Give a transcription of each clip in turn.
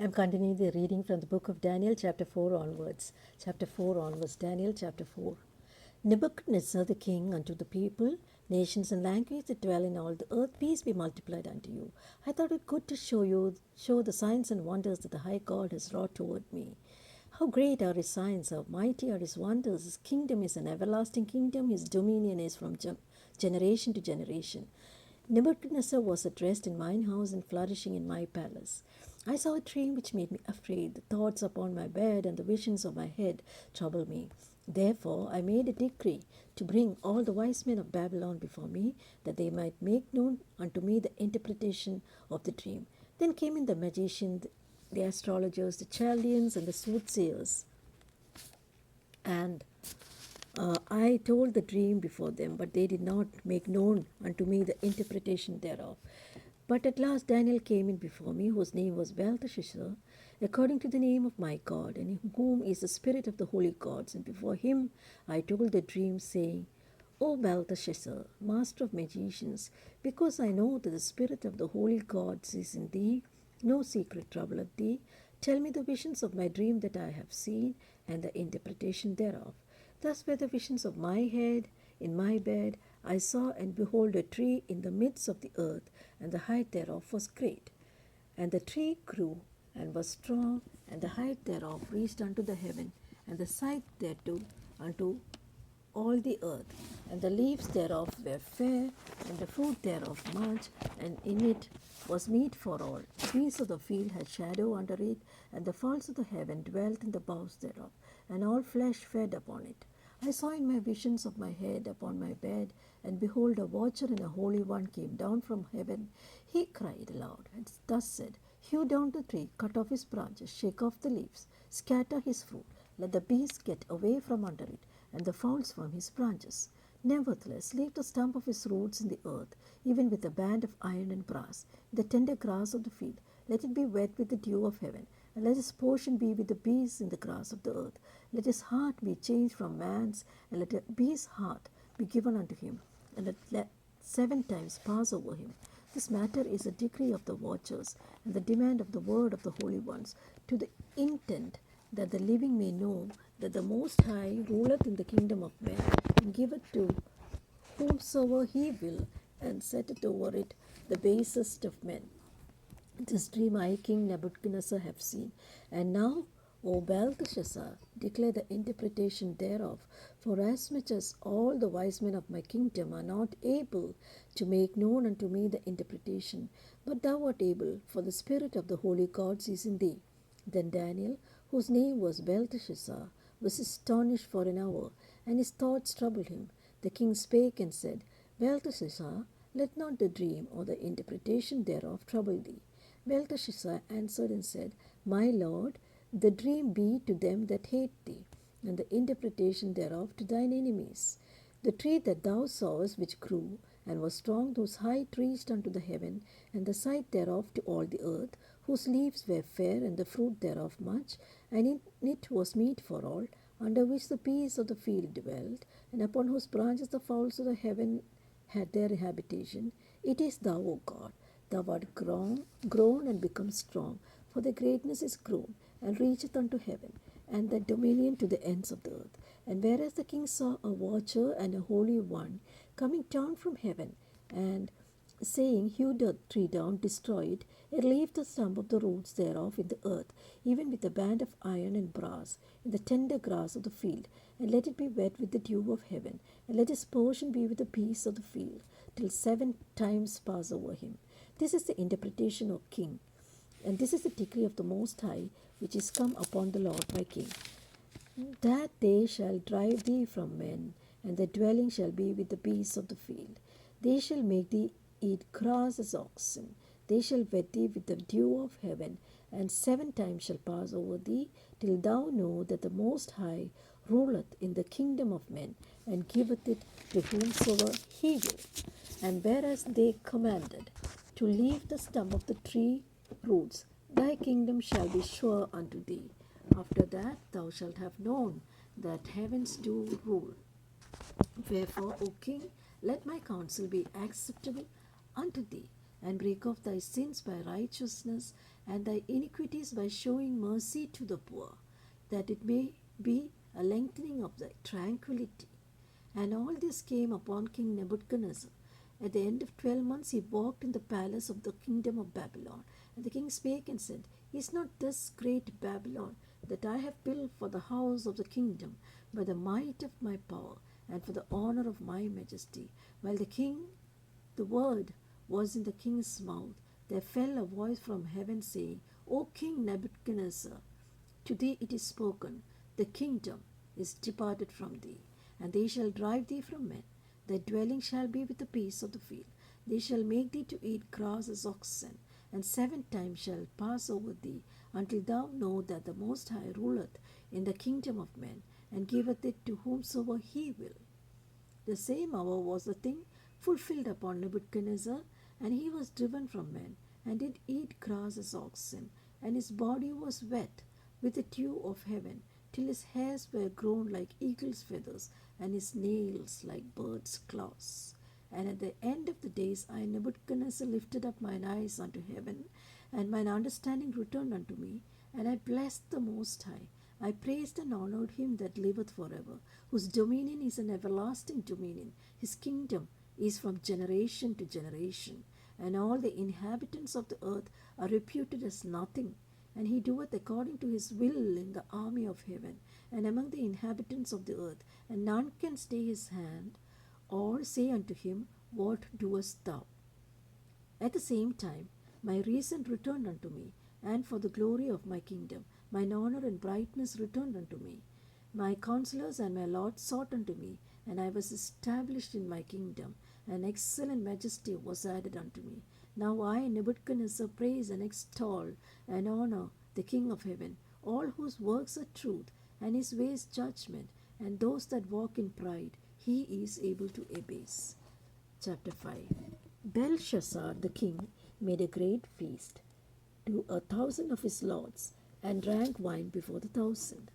I'm continuing the reading from the book of Daniel, chapter 4 onwards. Chapter 4 onwards, Daniel chapter 4. Nebuchadnezzar the king unto the people, nations and languages that dwell in all the earth, peace be multiplied unto you. I thought it good to show the signs and wonders that the high God has wrought toward me. How great are his signs, how mighty are his wonders. His kingdom is an everlasting kingdom, his dominion is from generation to generation. Nebuchadnezzar was at rest in mine house and flourishing in my palace. I saw a dream which made me afraid. The thoughts upon my bed and the visions of my head troubled me. Therefore I made a decree to bring all the wise men of Babylon before me, that they might make known unto me the interpretation of the dream. Then came in the magicians, the astrologers, the Chaldeans, and the soothsayers. And I told the dream before them, but they did not make known unto me the interpretation thereof. But at last Daniel came in before me, whose name was Belteshazzar, according to the name of my God, and in whom is the spirit of the holy gods. And before him I told the dream, saying, O Belteshazzar, master of magicians, because I know that the spirit of the holy gods is in thee, no secret troubleth thee. Tell me the visions of my dream that I have seen, and the interpretation thereof. Thus were the visions of my head in my bed. I saw, and behold, a tree in the midst of the earth, and the height thereof was great. And the tree grew, and was strong, and the height thereof reached unto the heaven, and the sight thereto unto all the earth. And the leaves thereof were fair, and the fruit thereof much, and in it was meat for all. The beasts of the field had shadow under it, and the fowls of the heaven dwelt in the boughs thereof, and all flesh fed upon it. I saw in my visions of my head upon my bed, and behold, a watcher and a holy one came down from heaven. He cried aloud, and thus said, Hew down the tree, cut off his branches, shake off the leaves, scatter his fruit, let the beasts get away from under it, and the fowls from his branches. Nevertheless, leave the stump of his roots in the earth, even with a band of iron and brass, the tender grass of the field. Let it be wet with the dew of heaven, and let his portion be with the beasts in the grass of the earth. Let his heart be changed from man's, and let a beast's heart be given unto him, and let 7 times pass over him. This matter is a decree of the watchers, and the demand of the word of the holy ones, to the intent that the living may know that the Most High ruleth in the kingdom of men, and giveth to whomsoever he will, and setteth over it the basest of men. This dream I, King Nebuchadnezzar, have seen. And now, O Belteshazzar, declare the interpretation thereof, for as much as all the wise men of my kingdom are not able to make known unto me the interpretation, but thou art able, for the spirit of the holy gods is in thee. Then Daniel, whose name was Belteshazzar, was astonished for an hour, and his thoughts troubled him. The king spake and said, Belteshazzar, let not the dream or the interpretation thereof trouble thee. Belteshazzar answered and said, My lord, the dream be to them that hate thee, and the interpretation thereof to thine enemies. The tree that thou sawest, which grew, and was strong, whose height reached unto the heaven, and the sight thereof to all the earth, whose leaves were fair, and the fruit thereof much, and in it was meat for all, under which the beasts of the field dwelt, and upon whose branches the fowls of the heaven had their habitation. It is thou, O God. Thou art grown and become strong, for the greatness is grown, and reacheth unto heaven, and the dominion to the ends of the earth. And whereas the king saw a watcher and a holy one coming down from heaven, and saying, Hew the tree down, destroy it, and leave the stump of the roots thereof in the earth, even with a band of iron and brass, in the tender grass of the field, and let it be wet with the dew of heaven, and let his portion be with the beasts of the field, till 7 times pass over him. This is the interpretation, O king, and this is the decree of the Most High, which is come upon the Lord my king, that they shall drive thee from men, and thy dwelling shall be with the beasts of the field. They shall make thee eat grass as oxen. They shall wet thee with the dew of heaven, and 7 times shall pass over thee, till thou know that the Most High ruleth in the kingdom of men, and giveth it to whomsoever he will. And whereas they commanded to leave the stump of the tree roots, thy kingdom shall be sure unto thee. After that thou shalt have known that heavens do rule. Wherefore, O king, let my counsel be acceptable unto thee. and break off thy sins by righteousness, and thy iniquities by showing mercy to the poor, that it may be a lengthening of thy tranquility. And all this came upon King Nebuchadnezzar. At the end of 12 months he walked in the palace of the kingdom of Babylon. And the king spake and said, Is not this great Babylon that I have built for the house of the kingdom by the might of my power and for the honor of my majesty? While the word was in the king's mouth, there fell a voice from heaven saying, O King Nebuchadnezzar, to thee it is spoken, the kingdom is departed from thee, and they shall drive thee from men. Thy dwelling shall be with the beasts of the field. They shall make thee to eat grass as oxen, and 7 times shall pass over thee, until thou know that the Most High ruleth in the kingdom of men, and giveth it to whomsoever he will. The same hour was the thing fulfilled upon Nebuchadnezzar, and he was driven from men, and did eat grass as oxen, and his body was wet with the dew of heaven, till his hairs were grown like eagle's feathers, and his nails like birds' claws. And at the end of the days I, Nebuchadnezzar, lifted up mine eyes unto heaven, and mine understanding returned unto me, and I blessed the Most High. I praised and honored him that liveth forever, whose dominion is an everlasting dominion. His kingdom is from generation to generation, and all the inhabitants of the earth are reputed as nothing. And he doeth according to his will in the army of heaven, and among the inhabitants of the earth, and none can stay his hand, or say unto him, What doest thou? At the same time, my reason returned unto me, and for the glory of my kingdom, mine honor and brightness returned unto me. My counselors and my lords sought unto me, and I was established in my kingdom, and excellent majesty was added unto me. Now I, Nebuchadnezzar, praise and extol and honor the King of heaven, all whose works are truth, and his ways judgment, and those that walk in pride he is able to abase. Chapter 5. Belshazzar the king made a great feast to 1,000 of his lords, and drank wine before the 1,000.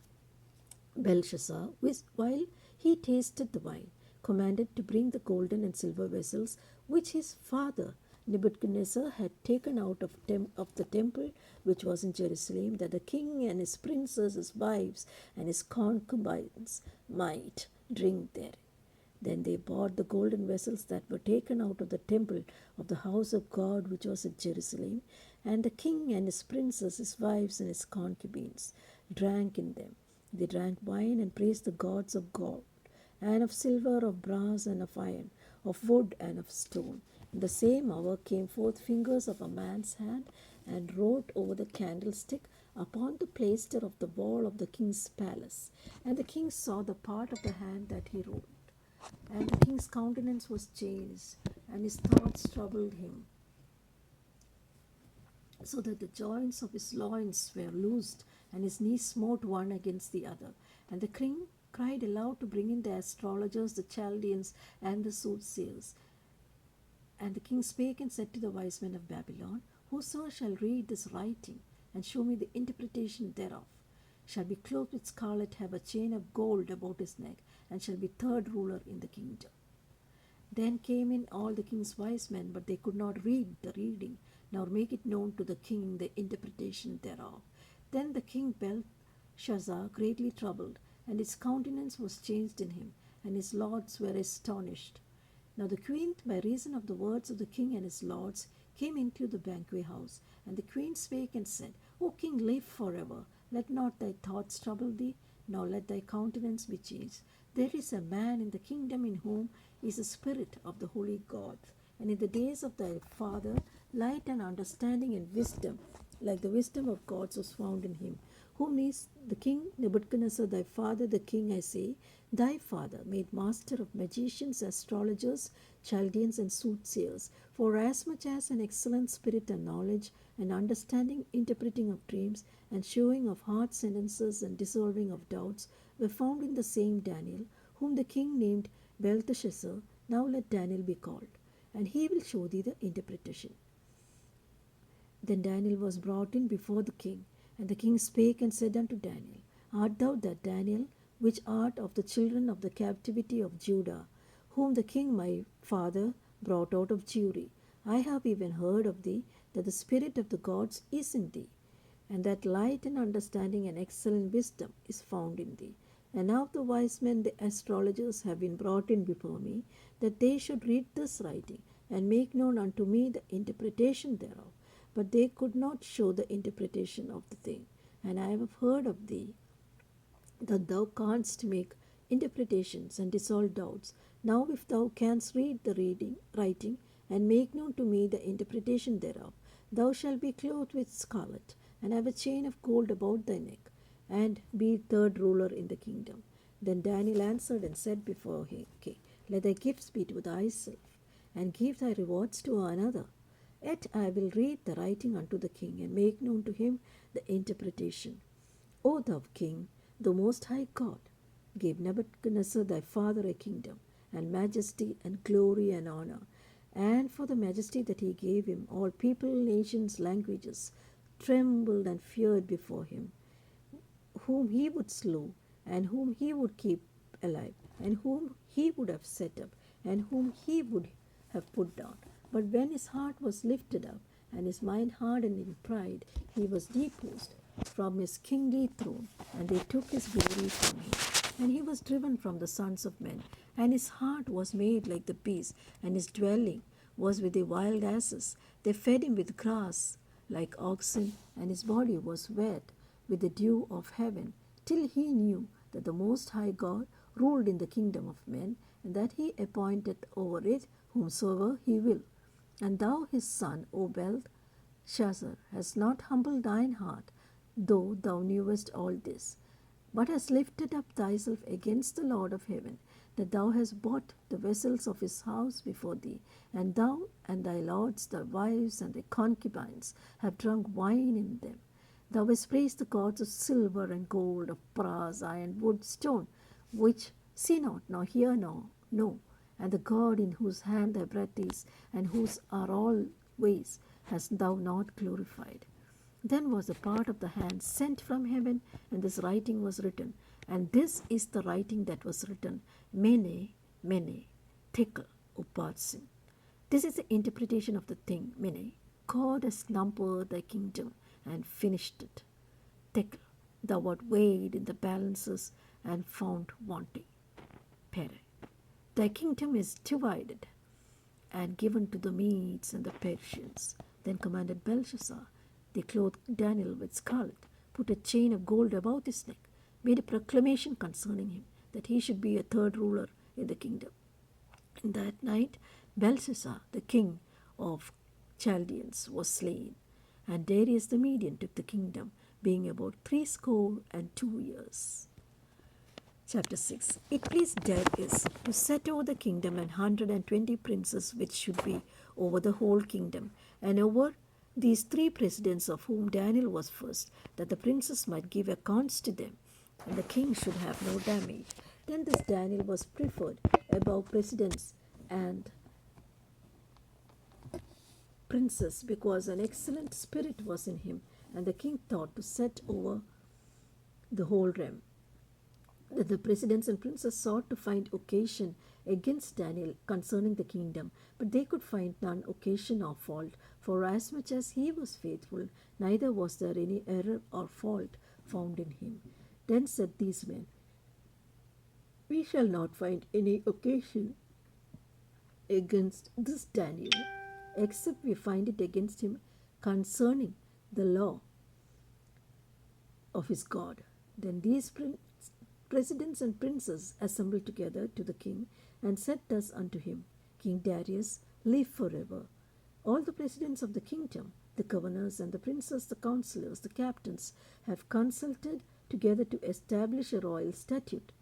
Belshazzar, while he tasted the wine, commanded to bring the golden and silver vessels which his father Nebuchadnezzar had taken out of the temple which was in Jerusalem, that the king and his princes, his wives, and his concubines might drink therein. Then they brought the golden vessels that were taken out of the temple of the house of God which was at Jerusalem, and the king and his princes, his wives, and his concubines drank in them. They drank wine and praised the gods of gold, and of silver, of brass, and of iron, of wood, and of stone. In the same hour came forth fingers of a man's hand, and wrote over the candlestick upon the plaister of the wall of the king's palace. And the king saw the part of the hand that he wrote. And the king's countenance was changed, and his thoughts troubled him, so that the joints of his loins were loosed, and his knees smote one against the other. And the king cried aloud to bring in the astrologers, the Chaldeans, and the soothsayers. And the king spake and said to the wise men of Babylon, Whoso shall read this writing, and show me the interpretation thereof, shall be clothed with scarlet, have a chain of gold about his neck, and shall be third ruler in the kingdom. Then came in all the king's wise men, but they could not read the reading, nor make it known to the king the interpretation thereof. Then the king Belshazzar greatly troubled, and his countenance was changed in him, and his lords were astonished. Now the queen, by reason of the words of the king and his lords, came into the banquet house. And the queen spake and said, O king, live forever. Let not thy thoughts trouble thee, nor let thy countenance be changed. There is a man in the kingdom in whom is the spirit of the holy God. And in the days of thy father, light and understanding and wisdom, like the wisdom of gods, was found in him. Whom is the king Nebuchadnezzar, thy father, the king, I say, thy father, made master of magicians, astrologers, Chaldeans, and soothsayers. For as much as an excellent spirit and knowledge, and understanding, interpreting of dreams, and showing of hard sentences, and dissolving of doubts, were found in the same Daniel, whom the king named Belteshazzar. Now let Daniel be called, and he will show thee the interpretation. Then Daniel was brought in before the king, and the king spake and said unto Daniel, Art thou that Daniel, which art of the children of the captivity of Judah, whom the king my father brought out of Jewry? I have even heard of thee that the Spirit of the gods is in thee, and that light and understanding and excellent wisdom is found in thee. And now the wise men, the astrologers, have been brought in before me, that they should read this writing, and make known unto me the interpretation thereof. But they could not show the interpretation of the thing. And I have heard of thee that thou canst make interpretations and dissolve doubts. Now, if thou canst read the writing, and make known to me the interpretation thereof, thou shalt be clothed with scarlet, and have a chain of gold about thy neck, and be third ruler in the kingdom. Then Daniel answered and said before him, "Okay, let thy gifts be to thyself, and give thy rewards to another. Yet I will read the writing unto the king, and make known to him the interpretation. O thou king, the most high God, gave Nebuchadnezzar thy father a kingdom, and majesty, and glory, and honor. And for the majesty that he gave him, all people, nations, languages trembled and feared before him, whom he would slew, and whom he would keep alive, and whom he would have set up, and whom he would have put down. But when his heart was lifted up, and his mind hardened in pride, he was deposed from his kingly throne, and they took his glory from him. And he was driven from the sons of men, and his heart was made like the beast, and his dwelling was with the wild asses. They fed him with grass like oxen, and his body was wet with the dew of heaven, till he knew that the Most High God ruled in the kingdom of men, and that he appointeth over it whomsoever he will. And thou, his son, O Belshazzar, hast not humbled thine heart, though thou knewest all this, but hast lifted up thyself against the Lord of heaven, that thou hast bought the vessels of his house before thee, and thou and thy lords, thy wives, and thy concubines have drunk wine in them. Thou hast praised the gods of silver and gold, of brass, iron, wood, stone, which see not, nor hear, nor know, and the God in whose hand thy breath is, and whose are all ways, hast thou not glorified. Then was a part of the hand sent from heaven, and this writing was written. And this is the writing that was written: Mene, Mene, Tekel, Upharsin. This is the interpretation of the thing. Mene, God has numbered thy kingdom and finished it. Tekel, thou art weighed in the balances and found wanting. Pere, thy kingdom is divided and given to the Medes and the Persians. Then commanded Belshazzar, they clothed Daniel with scarlet, put a chain of gold about his neck, made a proclamation concerning him, that he should be a third ruler in the kingdom. And that night Belshazzar, the king of Chaldeans, was slain, and Darius the Median took the kingdom, being about 62 years. Chapter 6. It pleased Darius to set over the kingdom 120 princes, which should be over the whole kingdom, and over these 3 presidents, of whom Daniel was first, that the princes might give accounts to them, and the king should have no damage. Then this Daniel was preferred above presidents and princes, because an excellent spirit was in him, and the king thought to set over the whole realm. That the presidents and princes sought to find occasion against Daniel concerning the kingdom, but they could find none occasion or fault, for as much as he was faithful, neither was there any error or fault found in him. Then said these men, We shall not find any occasion against this Daniel, except we find it against him concerning the law of his God. Then these presidents and princes assembled together to the king, and said thus unto him, King Darius, live forever. All the presidents of the kingdom, the governors and the princes, the counselors, the captains, have consulted together to establish a royal statute,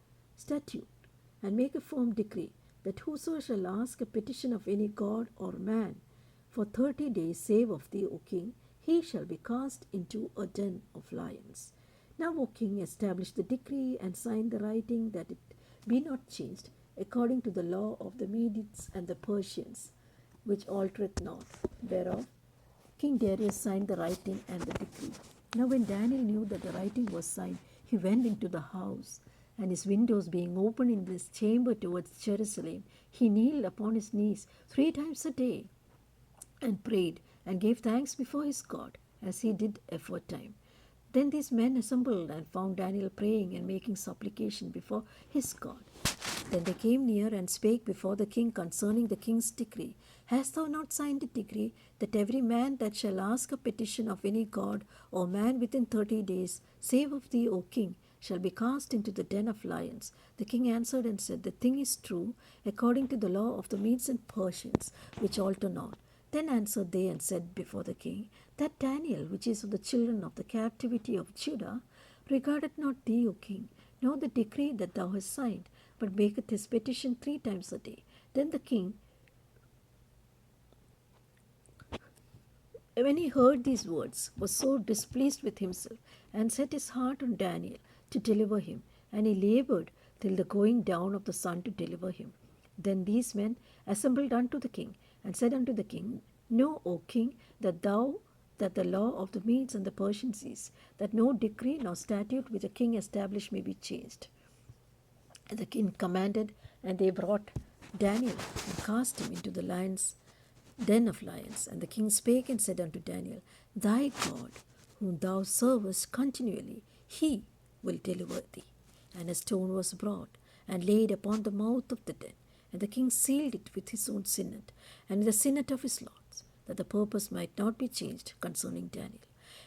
and make a firm decree, that whoso shall ask a petition of any god or man for 30 days, save of thee, O king, he shall be cast into a den of lions. Now, O king, establish the decree and sign the writing, that it be not changed, according to the law of the Medes and the Persians, which altereth not. Whereof King Darius signed the writing and the decree. Now when Daniel knew that the writing was signed, he went into the house, and his windows being open in this chamber towards Jerusalem, he kneeled upon his knees 3 times a day, and prayed and gave thanks before his God, as he did aforetime. Then these men assembled and found Daniel praying and making supplication before his God. Then they came near and spake before the king concerning the king's decree. Hast thou not signed a decree that every man that shall ask a petition of any god or man within 30 days, save of thee, O king, shall be cast into the den of lions? The king answered and said, The thing is true, according to the law of the Medes and Persians, which alter not. Then answered they and said before the king, That Daniel, which is of the children of the captivity of Judah, regardeth not thee, O king, nor the decree that thou hast signed, but maketh his petition 3 times a day. Then the king, when he heard these words, was so displeased with himself, and set his heart on Daniel to deliver him, and he labored till the going down of the sun to deliver him. Then these men assembled unto the king, and said unto the king, Know, O king, that the law of the Medes and the Persians is, that no decree nor statute which a king established may be changed. And the king commanded, and they brought Daniel and cast him into the den of lions. And the king spake and said unto Daniel, Thy God, whom thou servest continually, he will deliver thee. And a stone was brought and laid upon the mouth of the den. And the king sealed it with his own signet, and the signet of his lords, that the purpose might not be changed concerning Daniel.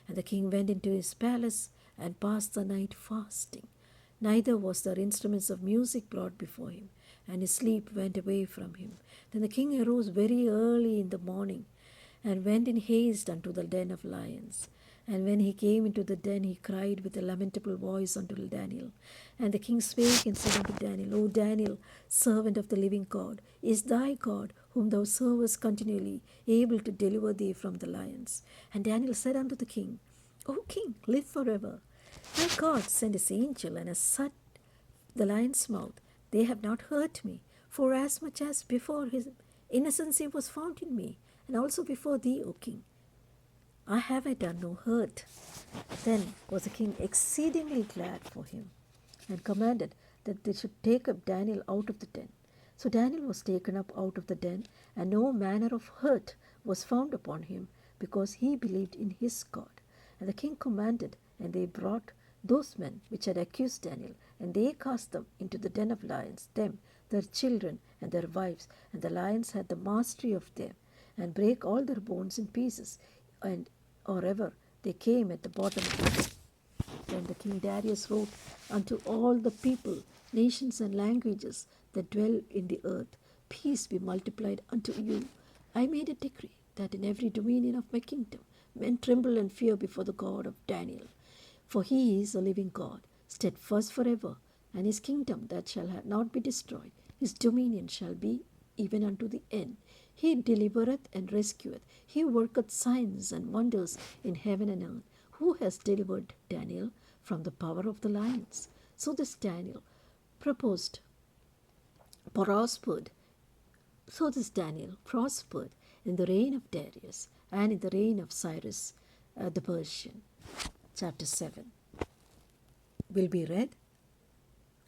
And the king went into his palace and passed the night fasting. Neither was there instruments of music brought before him, and his sleep went away from him. Then the king arose very early in the morning, and went in haste unto the den of lions. And when he came into the den, he cried with a lamentable voice unto Daniel. And the king spake and said unto Daniel, O Daniel, servant of the living God, is thy God, whom thou servest continually, able to deliver thee from the lions? And Daniel said unto the king, O king, live forever. My God sent his angel, and has shut the lion's mouth. They have not hurt me, forasmuch as before his innocency was found in me, and also before thee, O king, I have done no hurt. Then was the king exceedingly glad for him, and commanded that they should take up Daniel out of the den. So Daniel was taken up out of the den, and no manner of hurt was found upon him, because he believed in his God. And the king commanded, and they brought those men which had accused Daniel, and they cast them into the den of lions, them, their children, and their wives. And the lions had the mastery of them, and brake all their bones in pieces, and or ever they came at the bottom of the pit. Then the king Darius wrote unto all the people, nations, and languages that dwell in the earth, Peace be multiplied unto you. I made a decree that in every dominion of my kingdom men tremble and fear before the God of Daniel. For he is a living God, steadfast forever, and his kingdom that shall not be destroyed. His dominion shall be even unto the end. He delivereth and rescueth. He worketh signs and wonders in heaven and earth. Who has delivered Daniel from the power of the lions? So this Daniel prospered. So this Daniel prospered in the reign of Darius and in the reign of Cyrus the Persian. Chapter 7 will be read.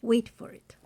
Wait for it.